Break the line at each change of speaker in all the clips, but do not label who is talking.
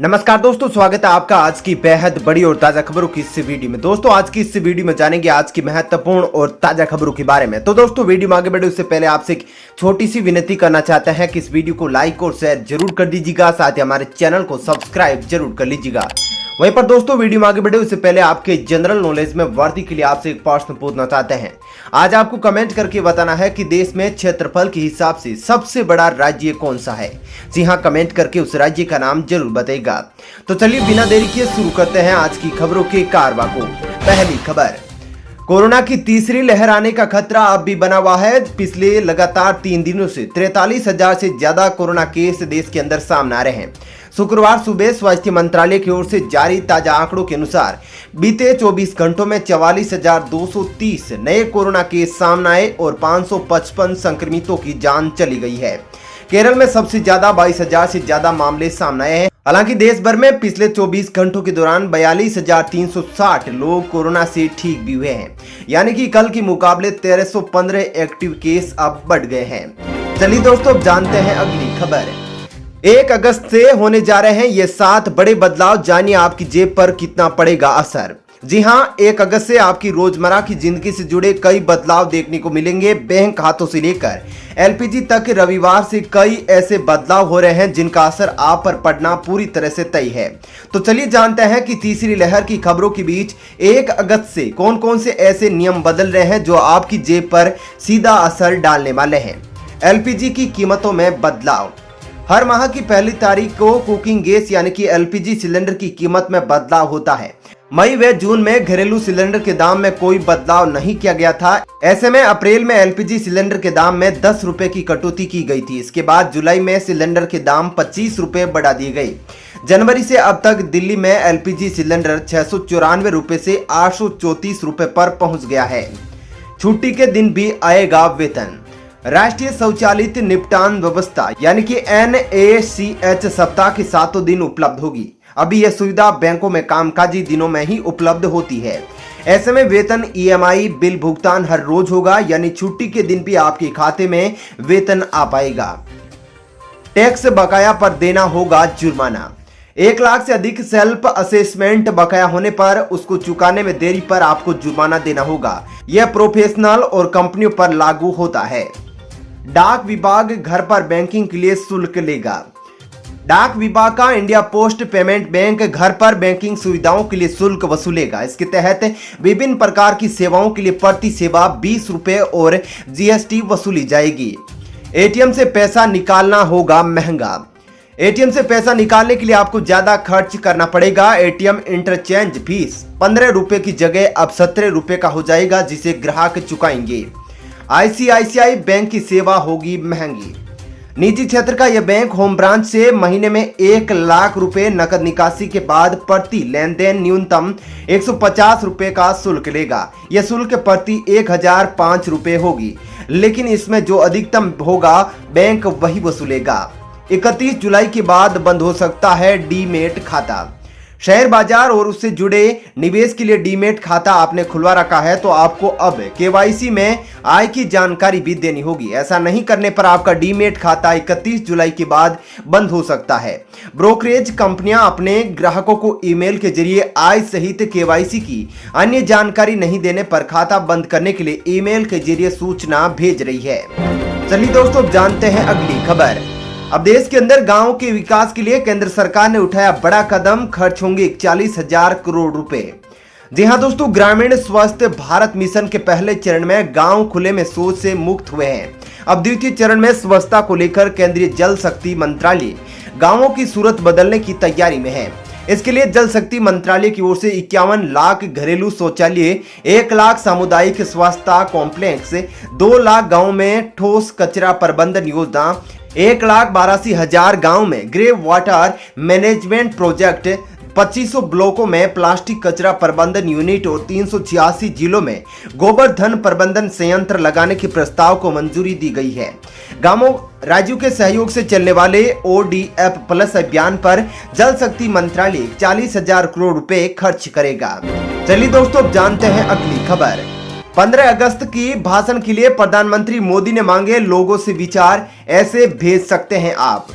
नमस्कार दोस्तों, स्वागत है आपका आज की बेहद बड़ी और ताजा खबरों की इस वीडियो में। दोस्तों आज की इस वीडियो में जानेंगे आज की महत्वपूर्ण और ताजा खबरों के बारे में। तो दोस्तों वीडियो में आगे बढ़े उससे पहले आपसे एक छोटी सी विनती करना चाहते हैं कि इस वीडियो को लाइक और शेयर जरूर कर दीजिएगा, साथ ही हमारे चैनल को सब्सक्राइब जरूर कर लीजिएगा। वहीं पर दोस्तों वीडियो में आगे बढ़े उससे पहले आपके जनरल नॉलेज में वृद्धि के लिए आपसे एक प्रश्न पूछना चाहते हैं। आज आपको कमेंट करके बताना है कि देश में क्षेत्रफल के हिसाब से सबसे बड़ा राज्य कौन सा है। जी हाँ, कमेंट करके उस राज्य का नाम जरूर बताइएगा। तो चलिए बिना देरी किए शुरू करते हैं आज की खबरों के कारवा को। पहली खबर, कोरोना की तीसरी लहर आने का खतरा अब भी बना हुआ है। पिछले लगातार 3 दिनों से 43,000 से ज्यादा कोरोना केस देश के अंदर सामने आ रहे हैं। शुक्रवार सुबह स्वास्थ्य मंत्रालय की ओर से जारी ताजा आंकड़ों के अनुसार बीते 24 घंटों में 44,230 नए कोरोना केस सामने आए और 555 संक्रमितों की जान चली गई है। केरल में सबसे ज्यादा 22,000 से ज्यादा मामले सामने आए हैं। हालांकि देश भर में पिछले 24 घंटों के दौरान 42,360 लोग कोरोना से ठीक भी हुए हैं, यानी कि कल के मुकाबले 1315 एक्टिव केस अब बढ़ गए हैं। चलिए दोस्तों अब जानते हैं अगली खबर। 1 अगस्त से होने जा रहे हैं ये 7 बड़े बदलाव, जानिए आपकी जेब पर कितना पड़ेगा असर। जी हाँ, 1 अगस्त से आपकी रोजमर्रा की जिंदगी से जुड़े कई बदलाव देखने को मिलेंगे। बैंक खातों से लेकर एलपीजी तक रविवार से कई ऐसे बदलाव हो रहे हैं जिनका असर आप पर पड़ना पूरी तरह से तय है। तो चलिए जानते हैं कि तीसरी लहर की खबरों के बीच 1 अगस्त से कौन कौन से ऐसे नियम बदल रहे हैं जो आपकी जेब पर सीधा असर डालने वाले हैं। एलपीजी की कीमतों में बदलाव। हर माह की पहली तारीख को कुकिंग गैस यानी कि एलपीजी सिलेंडर की कीमत में बदलाव होता है। मई व जून में घरेलू सिलेंडर के दाम में कोई बदलाव नहीं किया गया था। ऐसे में अप्रैल में एलपीजी सिलेंडर के दाम में 10 रुपए की कटौती की गई थी। इसके बाद जुलाई में सिलेंडर के दाम 25 रुपए बढ़ा दिए गए। जनवरी से अब तक दिल्ली में एलपीजी सिलेंडर 694 रुपए से 834 रुपए पर पहुंच गया है। छुट्टी के दिन भी आएगा वेतन। राष्ट्रीय शौचालित निपटान व्यवस्था यानी कि NACH सप्ताह के 7 दिन उपलब्ध होगी। अभी यह सुविधा बैंकों में कामकाजी दिनों में ही उपलब्ध होती है। ऐसे में वेतन EMI बिल भुगतान हर रोज होगा, यानी छुट्टी के दिन भी आपके खाते में वेतन आ पाएगा। टैक्स बकाया पर देना होगा जुर्माना। 1 लाख से अधिक सेल्फ असेसमेंट बकाया होने पर उसको चुकाने में देरी पर आपको जुर्माना देना होगा। यह प्रोफेशनल और कंपनियों पर लागू होता है। डाक विभाग घर पर बैंकिंग के लिए शुल्क लेगा। डाक विभाग का इंडिया पोस्ट पेमेंट बैंक घर पर बैंकिंग सुविधाओं के लिए शुल्क वसूलेगा। इसके तहत विभिन्न प्रकार की सेवाओं के लिए प्रति सेवा 20 रुपए और GST वसूली जाएगी। एटीएम से पैसा निकालना होगा महंगा। एटीएम से पैसा निकालने के लिए आपको ज्यादा खर्च करना पड़ेगा। एटीएम इंटरचेंज फीस 15 रुपए की जगह अब 17 रुपए का हो जाएगा, जिसे ग्राहक चुकाएंगे। ICICI बैंक की सेवा होगी महंगी। निजी क्षेत्र का यह बैंक होम ब्रांच से महीने में 1 लाख रुपए नकद निकासी के बाद प्रति लेनदेन न्यूनतम 150 रुपए का शुल्क लेगा। यह शुल्क प्रति 1005 रुपए होगी, लेकिन इसमें जो अधिकतम होगा बैंक वही वसूलेगा। 31 जुलाई के बाद बंद हो सकता है डीमेट खाता। शेयर बाजार और उससे जुड़े निवेश के लिए डीमेट खाता आपने खुलवा रखा है तो आपको अब KYC में आय की जानकारी भी देनी होगी। ऐसा नहीं करने पर आपका डीमेट खाता 31 जुलाई के बाद बंद हो सकता है। ब्रोकरेज कंपनियां अपने ग्राहकों को ईमेल के जरिए आय सहित KYC की अन्य जानकारी नहीं देने पर खाता बंद करने के लिए ईमेल के जरिए सूचना भेज रही है। चलिए दोस्तों जानते हैं अगली खबर। अब देश के अंदर गांव के विकास के लिए केंद्र सरकार ने उठाया बड़ा कदम, खर्च होंगे 41,000 करोड़ रुपए। जी हां दोस्तों, ग्रामीण स्वस्थ भारत मिशन के पहले चरण में गांव खुले में शौच से मुक्त हुए हैं। अब द्वितीय चरण में स्वच्छता को लेकर केंद्रीय जल शक्ति मंत्रालय गांवों की सूरत बदलने की तैयारी में है। इसके लिए जल शक्ति मंत्रालय की ओर से 51 लाख घरेलू शौचालय, 1 लाख सामुदायिक स्वच्छता कॉम्प्लेक्स, 2 लाख गाँव में ठोस कचरा प्रबंधन योजना, 1,82,000 गांव में ग्रे वाटर मैनेजमेंट प्रोजेक्ट, 2500 ब्लॉकों में प्लास्टिक कचरा प्रबंधन यूनिट और 386 जिलों में गोबरधन प्रबंधन संयंत्र लगाने के प्रस्ताव को मंजूरी दी गई है। गांवों राज्यों के सहयोग से चलने वाले ODF प्लस अभियान पर जल शक्ति मंत्रालय 40,000 करोड़ रुपए खर्च करेगा। चलिए दोस्तों अब जानते हैं अगली खबर। 15 अगस्त की भाषण के लिए प्रधानमंत्री मोदी ने मांगे लोगों से विचार, ऐसे भेज सकते हैं आप।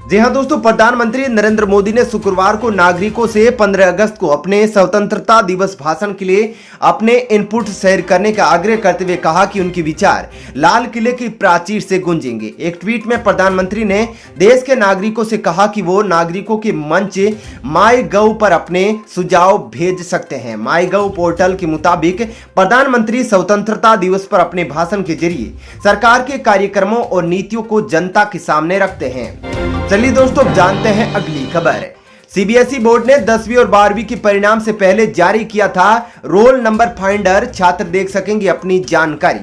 जी हां दोस्तों, प्रधानमंत्री नरेंद्र मोदी ने शुक्रवार को नागरिकों से 15 अगस्त को अपने स्वतंत्रता दिवस भाषण के लिए अपने इनपुट शेयर करने का आग्रह करते हुए कहा कि उनके विचार लाल किले की प्राचीर से गूंजेंगे। एक ट्वीट में प्रधानमंत्री ने देश के नागरिकों से कहा कि वो नागरिकों के मंच माई गव पर अपने सुझाव भेज सकते हैं। माई गव पोर्टल के मुताबिक प्रधानमंत्री स्वतंत्रता दिवस पर अपने भाषण के जरिए सरकार के कार्यक्रमों और नीतियों को जनता के सामने रखते हैं। चलिए दोस्तों, अब जानते हैं अगली खबर। सीबीएसई बोर्ड ने 10वीं और 12वीं के परिणाम से पहले जारी किया था रोल नंबर फाइंडर। छात्र देख सकेंगे अपनी जानकारी।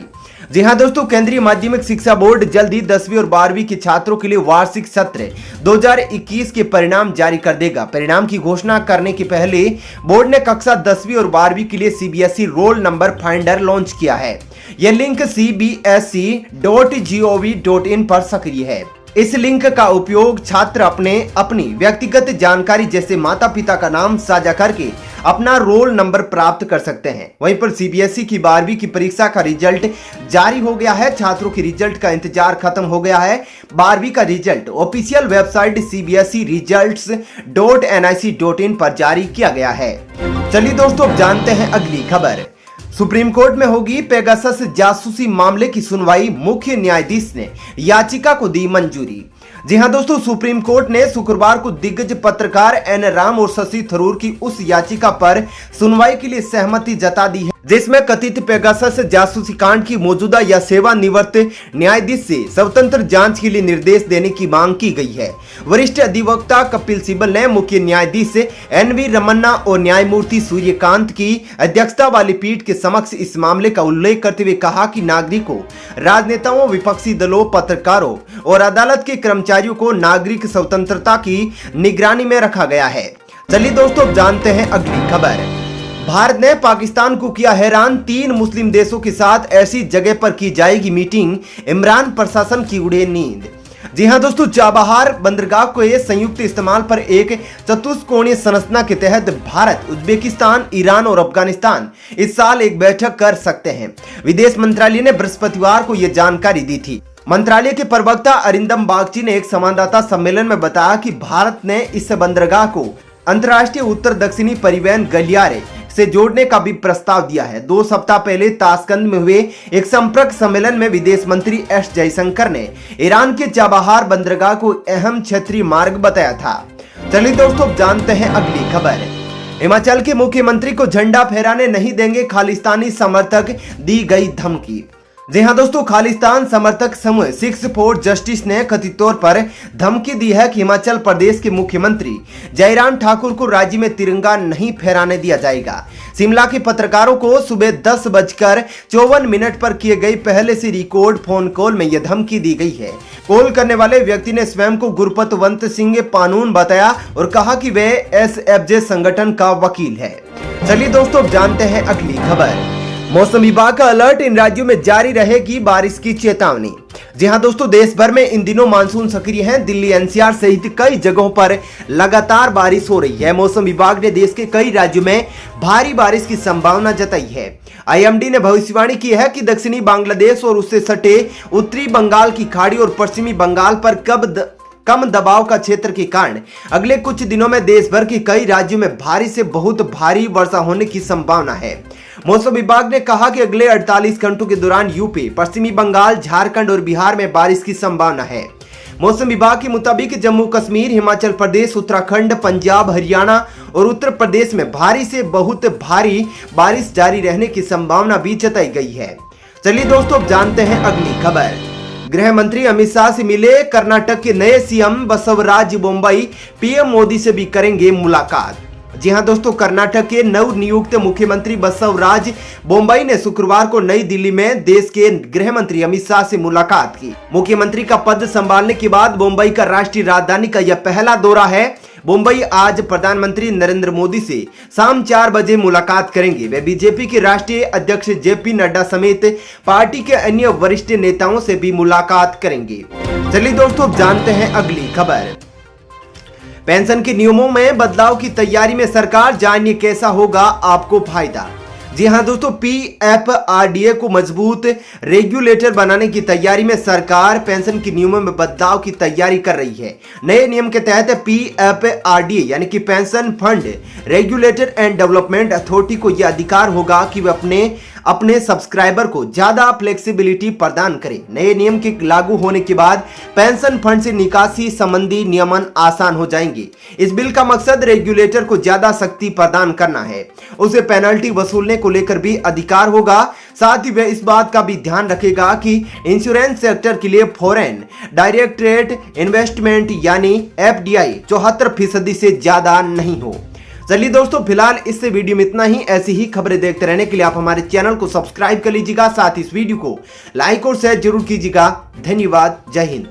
जी हां दोस्तों, केंद्रीय माध्यमिक शिक्षा बोर्ड जल्द ही 10वीं और 12वीं के छात्रों के लिए वार्षिक सत्र 2021 के परिणाम जारी कर देगा। परिणाम की घोषणा करने के पहले बोर्ड ने कक्षा 10वीं और 12वीं के लिए CBSE roll number finder launch किया है। यह लिंक cbse.gov.in पर सक्रिय है। इस लिंक का उपयोग छात्र अपनी व्यक्तिगत जानकारी जैसे माता पिता का नाम साझा करके अपना रोल नंबर प्राप्त कर सकते हैं। वहीं पर सीबीएसई की 12वीं की परीक्षा का रिजल्ट जारी हो गया है। छात्रों के रिजल्ट का इंतजार खत्म हो गया है। 12वीं का रिजल्ट ऑफिशियल वेबसाइट cbseresults.nic.in पर जारी किया गया है। चलिए दोस्तों, अब जानते हैं अगली खबर। सुप्रीम कोर्ट में होगी पेगासस जासूसी मामले की सुनवाई। मुख्य न्यायाधीश ने याचिका को दी मंजूरी। जी हां दोस्तों, सुप्रीम कोर्ट ने शुक्रवार को दिग्गज पत्रकार एन राम और शशि थरूर की उस याचिका पर सुनवाई के लिए सहमति जता दी है जिसमें कथित पेगासस जासूसी कांड की मौजूदा या सेवानिवृत्त न्यायाधीश से स्वतंत्र जांच के लिए निर्देश देने की मांग की गई है। वरिष्ठ अधिवक्ता कपिल सिब्बल ने मुख्य न्यायाधीश एन.वी. रमन्ना और न्यायमूर्ति सूर्यकांत की अध्यक्षता वाली पीठ के समक्ष इस मामले का उल्लेख करते हुए कहा कि नागरिकों, राजनेताओं, विपक्षी दलों, पत्रकारों और अदालत के कर्मचारियों को नागरिक स्वतंत्रता की निगरानी में रखा गया है। चलिए दोस्तों, अब जानते हैं अगली खबर। भारत ने पाकिस्तान को किया हैरान। 3 मुस्लिम देशों के साथ ऐसी जगह पर की जाएगी मीटिंग, इमरान प्रशासन की उड़े नींद। जी हां दोस्तों, चाबहार बंदरगाह के संयुक्त इस्तेमाल पर एक चतुष्कोणीय संरचना के तहत भारत, उज्बेकिस्तान, ईरान और अफगानिस्तान इस साल एक बैठक कर सकते हैं। विदेश मंत्रालय ने बृहस्पतिवार को यह जानकारी दी थी। मंत्रालय के प्रवक्ता अरिंदम बागची ने एक संवाददाता सम्मेलन में बताया कि भारत ने इस बंदरगाह को अंतर्राष्ट्रीय उत्तर दक्षिणी परिवहन गलियारे से जोड़ने का भी प्रस्ताव दिया है। 2 सप्ताह पहले ताशकंद में हुए एक संपर्क सम्मेलन में विदेश मंत्री एस जयशंकर ने ईरान के चाबहार बंदरगाह को अहम क्षेत्रीय मार्ग बताया था। चलिए दोस्तों, जानते हैं अगली खबर। हिमाचल के मुख्यमंत्री को झंडा फहराने नहीं देंगे खालिस्तानी समर्थक, दी गई धमकी। जी हां दोस्तों, खालिस्तान समर्थक समूह 6 फॉर जस्टिस ने कथित तौर पर धमकी दी है कि हिमाचल प्रदेश के मुख्यमंत्री जयराम ठाकुर को राज्य में तिरंगा नहीं फहराने दिया जाएगा। शिमला के पत्रकारों को सुबह 10:54 पर किए गए पहले से रिकॉर्ड फोन कॉल में यह धमकी दी गई है। कॉल करने वाले व्यक्ति ने स्वयं को गुरपतवंत सिंह पानून बताया और कहा कि वे SFJ संगठन का वकील है। चलिए दोस्तों, जानते हैं अगली खबर। मौसम विभाग का अलर्ट, इन राज्यों में जारी रहेगी बारिश की चेतावनी। जी हां दोस्तों, देश भर में इन दिनों मानसून सक्रिय है। दिल्ली, एनसीआर सहित कई जगहों पर लगातार बारिश हो रही है। मौसम विभाग ने देश के कई राज्यों में भारी बारिश की संभावना जताई है। IMD ने भविष्यवाणी की है कि दक्षिणी बांग्लादेश और उससे सटे उत्तरी बंगाल की खाड़ी और पश्चिमी बंगाल पर कम दबाव का क्षेत्र के कारण अगले कुछ दिनों में देश भर के कई राज्यों में भारी से बहुत भारी वर्षा होने की संभावना है। मौसम विभाग ने कहा कि अगले 48 घंटों के दौरान यूपी, पश्चिमी बंगाल, झारखंड और बिहार में बारिश की संभावना है। मौसम विभाग के मुताबिक जम्मू कश्मीर, हिमाचल प्रदेश, उत्तराखंड, पंजाब, हरियाणा और उत्तर प्रदेश में भारी से बहुत भारी बारिश जारी रहने की संभावना भी जताई गई है। चलिए दोस्तों, जानते हैं अगली खबर। गृह मंत्री अमित शाह से मिले कर्नाटक के नए CM बसवराज बोम्मई, PM मोदी से भी करेंगे मुलाकात। जी हां दोस्तों, कर्नाटक के नव नियुक्त मुख्यमंत्री बसवराज बोम्मई ने शुक्रवार को नई दिल्ली में देश के गृह मंत्री अमित शाह से मुलाकात की। मुख्यमंत्री का पद संभालने के बाद बोम्मई का राष्ट्रीय राजधानी का यह पहला दौरा है। बोम्मई आज प्रधानमंत्री नरेंद्र मोदी से शाम 4 बजे मुलाकात करेंगे। वे बीजेपी के राष्ट्रीय अध्यक्ष JP नड्डा समेत पार्टी के अन्य वरिष्ठ नेताओं से भी मुलाकात करेंगे। चलिए दोस्तों, जानते हैं अगली खबर। पेंशन के नियमों में बदलाव की तैयारी में सरकार, जानिए कैसा होगा आपको फायदा। जी हां दोस्तों, पीएफआरडीए को मजबूत रेगुलेटर बनाने की तैयारी में सरकार पेंशन के नियमों में बदलाव की तैयारी कर रही है। नए नियम के तहत पीएफआरडीए यानी कि pension fund regulator and development authority को यह अधिकार होगा कि वे अपने सब्सक्राइबर को ज्यादा फ्लेक्सिबिलिटी प्रदान करे। नए नियम के लागू होने के बाद पेंशन फंड से निकासी संबंधी नियमन आसान हो जाएंगे। इस बिल का मकसद रेगुलेटर को ज्यादा शक्ति प्रदान करना है, उसे पेनल्टी वसूलने को लेकर भी अधिकार होगा। साथ ही वह इस बात का भी ध्यान रखेगा कि इंश्योरेंस सेक्टर के लिए फॉरेन डायरेक्ट इन्वेस्टमेंट यानी एफडीआई 74% से ज्यादा नहीं हो। चलिए दोस्तों, फिलहाल इस वीडियो में इतना ही। ऐसी ही खबरें देखते रहने के लिए आप हमारे चैनल को सब्सक्राइब कर लीजिएगा, साथ ही इस वीडियो को लाइक और शेयर जरूर कीजिएगा। धन्यवाद। जय हिंद।